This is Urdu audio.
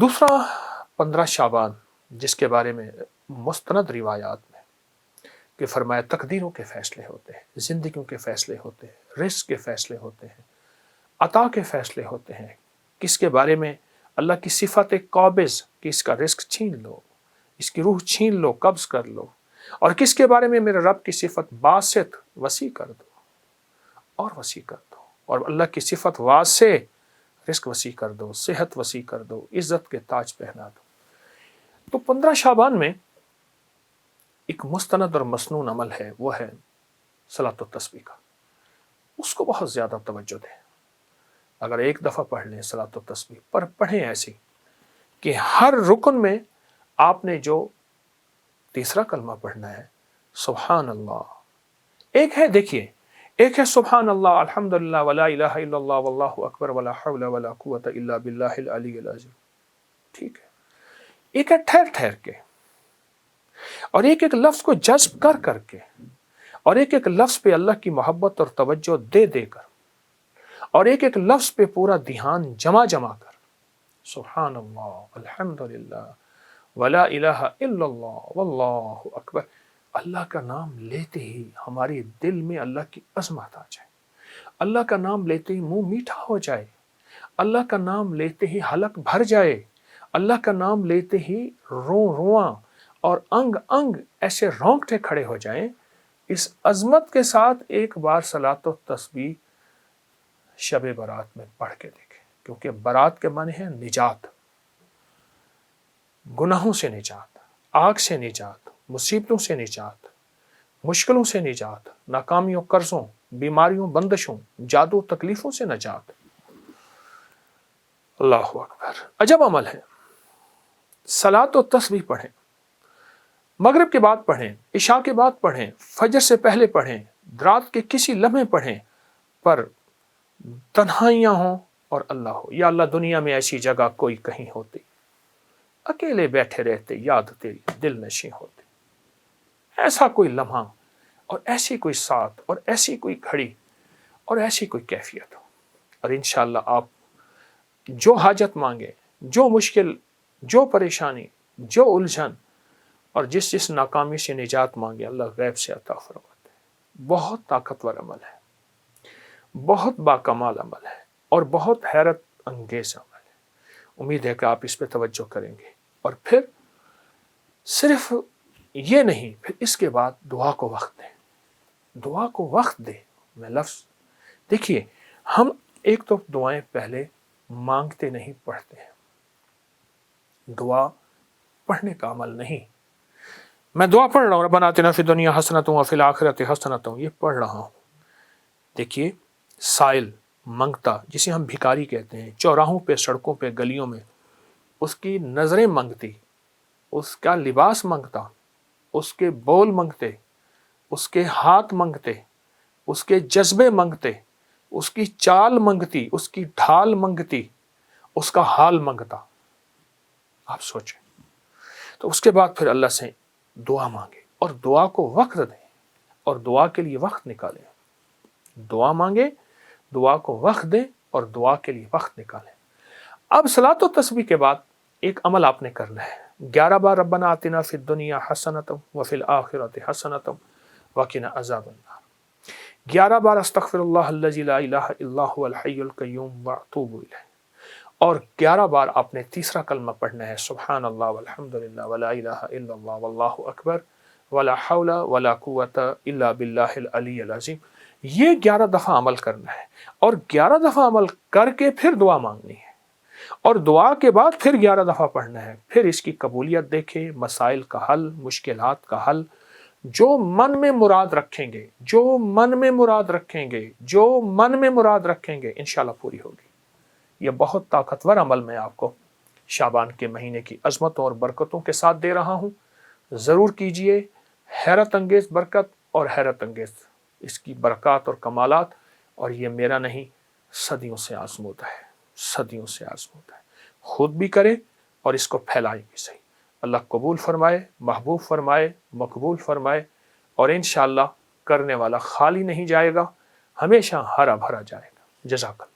دوسرا 15 شعبان جس کے بارے میں مستند روایات میں کہ فرمایا تقدیروں کے فیصلے ہوتے ہیں، زندگیوں کے فیصلے ہوتے ہیں، رزق کے فیصلے ہوتے ہیں، عطا کے فیصلے ہوتے ہیں، کس کے بارے میں اللہ کی صفت قابض کہ اس کا رزق چھین لو، اس کی روح چھین لو، قبض کر لو، اور کس کے بارے میں میرے رب کی صفت باسط وسیع کر دو اور وسیع کر دو، اور اللہ کی صفت واسع رزق وسیع کر دو، صحت وسیع کر دو، عزت کے تاج پہنا دو۔ تو 15 شعبان میں ایک مستند اور مسنون عمل ہے، وہ ہے صلاۃ التسبیح کا۔ اس کو بہت زیادہ توجہ دیں۔ اگر ایک دفعہ پڑھ لیں صلاۃ التسبیح، پر پڑھیں ایسی کہ ہر رکن میں آپ نے جو تیسرا کلمہ پڑھنا ہے سبحان اللہ، ایک ہے دیکھیے، ایک ہے سبحان اللہ الحمدللہ ولا الہ الا اللہ واللہ اکبر ولا حول ولا قوت الا باللہ العلی العظیم، ٹھیک ہے؟ ایک ہے ٹھہر ٹھہر کے، اور ایک ایک لفظ کو جذب کر کر کے، اور ایک ایک لفظ پہ اللہ کی محبت اور توجہ دے دے کر، اور ایک ایک لفظ پہ پورا دھیان جمع جمع کر، سبحان اللہ الحمدللہ ولا الہ الا اللہ واللہ اکبر۔ اللہ کا نام لیتے ہی ہمارے دل میں اللہ کی عظمت آ جائے، اللہ کا نام لیتے ہی منہ میٹھا ہو جائے، اللہ کا نام لیتے ہی حلق بھر جائے، اللہ کا نام لیتے ہی رواں اور انگ انگ ایسے رونگٹے کھڑے ہو جائیں۔ اس عظمت کے ساتھ ایک بار صلاۃ و تسبیح شب برات میں پڑھ کے دیکھیں، کیونکہ برات کے معنی ہے نجات، گناہوں سے نجات، آگ سے نجات، مصیبتوں سے نجات، مشکلوں سے نجات، ناکامیوں، قرضوں، بیماریوں، بندشوں، جادو، تکلیفوں سے نجات۔ اللہ اکبر، عجب عمل ہے۔ صلاۃ و تسبیح پڑھیں، مغرب کے بعد پڑھیں، عشاء کے بعد پڑھیں، فجر سے پہلے پڑھیں، رات کے کسی لمحے پڑھیں، پر تنہائیاں ہوں اور اللہ ہو۔ یا اللہ دنیا میں ایسی جگہ کوئی کہیں ہوتی، اکیلے بیٹھے رہتے، یاد تیری دل نشیں ہوتے، ایسا کوئی لمحہ اور ایسی کوئی ساتھ اور ایسی کوئی گھڑی اور ایسی کوئی کیفیت ہو، اور انشاءاللہ آپ جو حاجت مانگے، جو مشکل، جو پریشانی، جو الجھن اور جس ناکامی سے نجات مانگے، اللہ غیب سے عطا فرماتے ہیں۔ بہت طاقتور عمل ہے، بہت باکمال عمل ہے، اور بہت حیرت انگیز عمل ہے۔ امید ہے کہ آپ اس پہ توجہ کریں گے، اور پھر صرف یہ نہیں، پھر اس کے بعد دعا کو وقت دیں، دعا کو وقت دیں۔ میں لفظ دیکھیے، ہم ایک تو دعائیں پہلے مانگتے نہیں، پڑھتے ہیں۔ دعا پڑھنے کا عمل نہیں، میں دعا پڑھ رہا ہوں ربنا آتنا فی الدنیا حسنۃ وفی الآخرۃ حسنۃ، یہ پڑھ رہا ہوں۔ دیکھیے، سائل منگتا، جسے ہم بھکاری کہتے ہیں، چوراہوں پہ، سڑکوں پہ، گلیوں میں، اس کی نظریں منگتی، اس کا لباس منگتا، اس کے بول منگتے، اس کے ہاتھ منگتے، اس کے جذبے منگتے، اس کی چال منگتی، اس کی ڈھال منگتی، اس کا حال منگتا۔ آپ سوچیں، تو اس کے بعد پھر اللہ سے دعا مانگے، اور دعا کو وقت دیں، اور دعا کے لیے وقت نکالیں۔ دعا مانگے، دعا کو وقت دیں، اور دعا کے لیے وقت نکالیں۔ اب صلاۃ و تسبیح کے بعد ایک عمل آپ نے کرنا ہے، 11 بار ربنا آتنا فی الدنیا حسنۃ وفی الآخرۃ حسنۃ وقنا عذاب النار، 11 بار استغفر اللہ الذی لا الہ الا هو الحی القیوم واتوب الیہ، اور 11 بار آپ نے تیسرا کلمہ پڑھنا ہے سبحان اللہ والحمدللہ ولا الہ الا اللہ واللہ اکبر ولا حول ولا قوت الا باللہ العلی العظیم۔ یہ 11 دفعہ عمل کرنا ہے، اور 11 دفعہ عمل کر کے پھر دعا مانگنی ہے، اور دعا کے بعد پھر 11 دفعہ پڑھنا ہے۔ پھر اس کی قبولیت دیکھیں، مسائل کا حل، مشکلات کا حل، جو من میں مراد رکھیں گے، جو من میں مراد رکھیں گے، جو من میں مراد رکھیں گے، انشاءاللہ پوری ہوگی۔ یہ بہت طاقتور عمل میں آپ کو شعبان کے مہینے کی عظمتوں اور برکتوں کے ساتھ دے رہا ہوں، ضرور کیجئے۔ حیرت انگیز برکت اور حیرت انگیز اس کی برکات اور کمالات، اور یہ میرا نہیں، صدیوں سے آزمودہ ہے، صدیوں سے آزمودہ ہے۔ خود بھی کریں اور اس کو پھیلائیں بھی صحیح۔ اللہ قبول فرمائے، محبوب فرمائے، مقبول فرمائے، اور انشاءاللہ کرنے والا خالی نہیں جائے گا، ہمیشہ ہرا بھرا جائے گا۔ جزاک اللہ۔